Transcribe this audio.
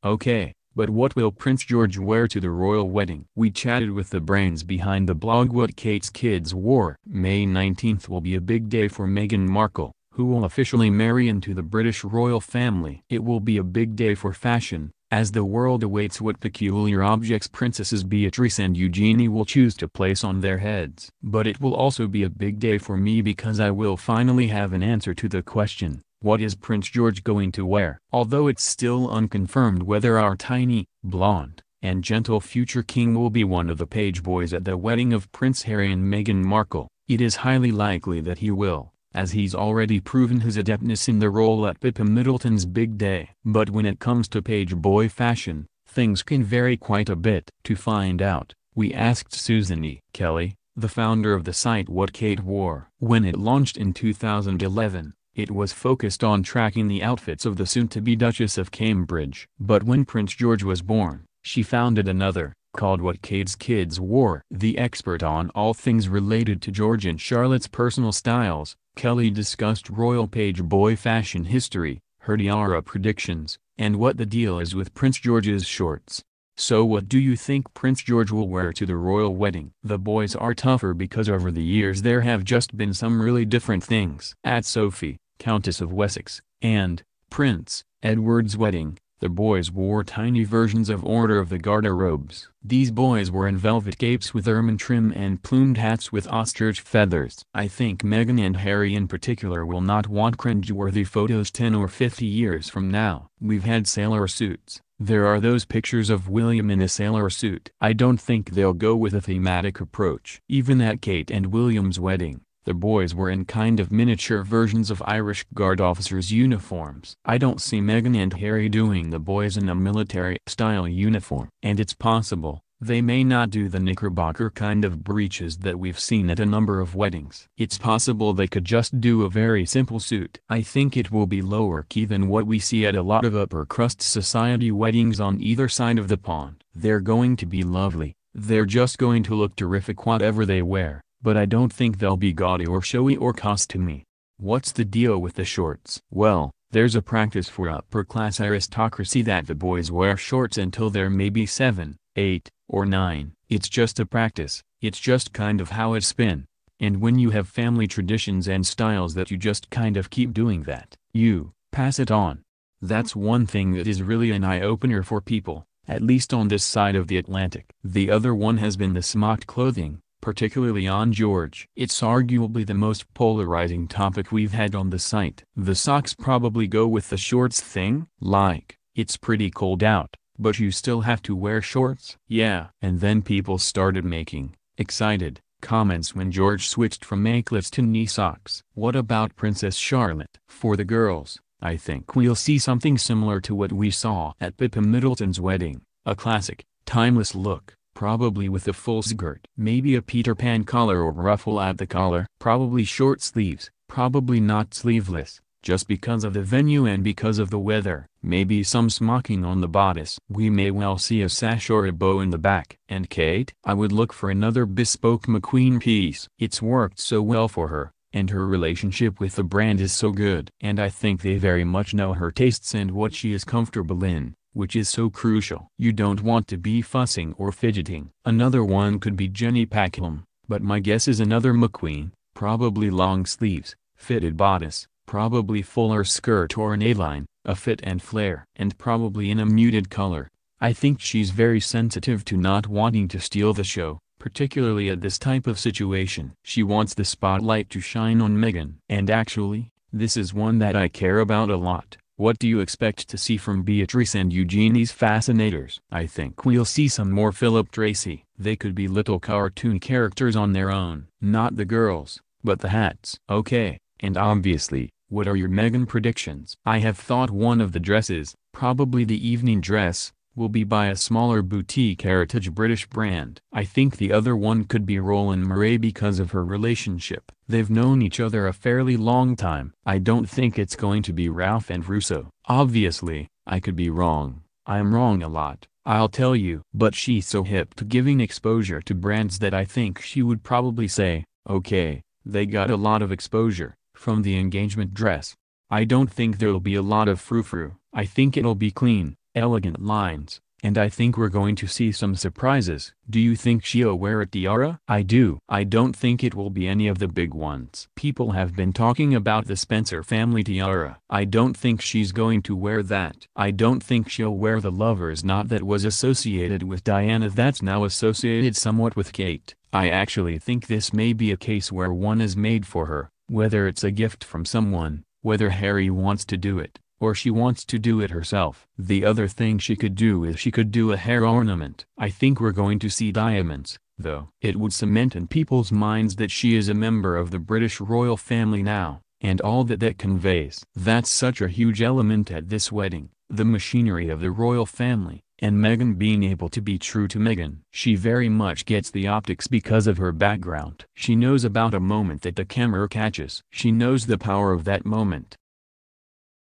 Okay, but what will Prince George wear to the royal wedding? We chatted with the brains behind the blog What Kate's Kids Wore. May 19th will be a big day for Meghan Markle, who will officially marry into the British royal family. It will be a big day for fashion, as the world awaits what peculiar objects Princesses Beatrice and Eugenie will choose to place on their heads. But it will also be a big day for me because I will finally have an answer to the question, what is Prince George going to wear? Although it's still unconfirmed whether our tiny, blonde, and gentle future king will be one of the page boys at the wedding of Prince Harry and Meghan Markle, it is highly likely that he will, as he's already proven his adeptness in the role at Pippa Middleton's big day. But when it comes to page boy fashion, things can vary quite a bit. To find out, we asked Susan E. Kelly, the founder of the site What Kate Wore. When it launched in 2011, it was focused on tracking the outfits of the soon-to-be Duchess of Cambridge. But when Prince George was born, she founded another, called What Kate's Kids Wore. The expert on all things related to George and Charlotte's personal styles, Kelly discussed royal page boy fashion history, her tiara predictions, and what the deal is with Prince George's shorts. So what do you think Prince George will wear to the royal wedding? The boys are tougher because over the years there have just been some really different things. At Sophie, Countess of Wessex, and Prince Edward's wedding, the boys wore tiny versions of Order of the Garter robes. These boys were in velvet capes with ermine trim and plumed hats with ostrich feathers. I think Meghan and Harry in particular will not want cringeworthy photos 10 or 50 years from now. We've had sailor suits. There are those pictures of William in a sailor suit. I don't think they'll go with a thematic approach. Even at Kate and William's wedding, the boys were in kind of miniature versions of Irish Guard officers' uniforms. I don't see Meghan and Harry doing the boys in a military-style uniform. And it's possible, they may not do the knickerbocker kind of breeches that we've seen at a number of weddings. It's possible they could just do a very simple suit. I think it will be lower key than what we see at a lot of upper-crust society weddings on either side of the pond. They're going to be lovely, they're just going to look terrific whatever they wear. But I don't think they'll be gaudy or showy or costumey. What's the deal with the shorts? Well, there's a practice for upper-class aristocracy that the boys wear shorts until they're maybe 7, 8, or 9. It's just a practice, it's just kind of how it's been. And when you have family traditions and styles that you just kind of keep doing that, you pass it on. That's one thing that is really an eye-opener for people, at least on this side of the Atlantic. The other one has been the smocked clothing, particularly on George. It's arguably the most polarizing topic we've had on the site. The socks probably go with the shorts thing, like, it's pretty cold out, but you still have to wear shorts? Yeah. And then people started making excited comments when George switched from anklets to knee socks. What about Princess Charlotte? For the girls, I think we'll see something similar to what we saw at Pippa Middleton's wedding, a classic, timeless look. Probably with a full skirt. Maybe a Peter Pan collar or ruffle at the collar. Probably short sleeves, probably not sleeveless, just because of the venue and because of the weather. Maybe some smocking on the bodice. We may well see a sash or a bow in the back. And Kate? I would look for another bespoke McQueen piece. It's worked so well for her, and her relationship with the brand is so good. And I think they very much know her tastes and what she is comfortable in, which is so crucial. You don't want to be fussing or fidgeting. Another one could be Jenny Packham, but my guess is another McQueen, probably long sleeves, fitted bodice, probably fuller skirt or an A-line, a fit and flare. And probably in a muted color. I think she's very sensitive to not wanting to steal the show, particularly at this type of situation. She wants the spotlight to shine on Meghan. And actually, this is one that I care about a lot. What do you expect to see from Beatrice and Eugenie's fascinators? I think we'll see some more Philip Tracy. They could be little cartoon characters on their own. Not the girls, but the hats. Okay, and obviously, what are your Meghan predictions? I have thought one of the dresses, probably the evening dress, will be by a smaller boutique heritage British brand. I think the other one could be Roland Murray because of her relationship. They've known each other a fairly long time. I don't think it's going to be Ralph and Russo. Obviously, I could be wrong. I'm wrong a lot, I'll tell you. But she's so hip to giving exposure to brands that I think she would probably say, okay, they got a lot of exposure from the engagement dress. I don't think there'll be a lot of frou-frou. I think it'll be clean, Elegant lines. And I think we're going to see some surprises. Do you think she'll wear a tiara? I do. I don't think it will be any of the big ones. People have been talking about the Spencer family tiara. I don't think she's going to wear that. I don't think she'll wear the lover's knot that was associated with Diana that's now associated somewhat with Kate. I actually think this may be a case where one is made for her, whether it's a gift from someone, whether Harry wants to do it, or she wants to do it herself. The other thing she could do is she could do a hair ornament. I think we're going to see diamonds, though. It would cement in people's minds that she is a member of the British royal family now, and all that that conveys. That's such a huge element at this wedding, the machinery of the royal family, and Meghan being able to be true to Meghan. She very much gets the optics because of her background. She knows about a moment that the camera catches. She knows the power of that moment.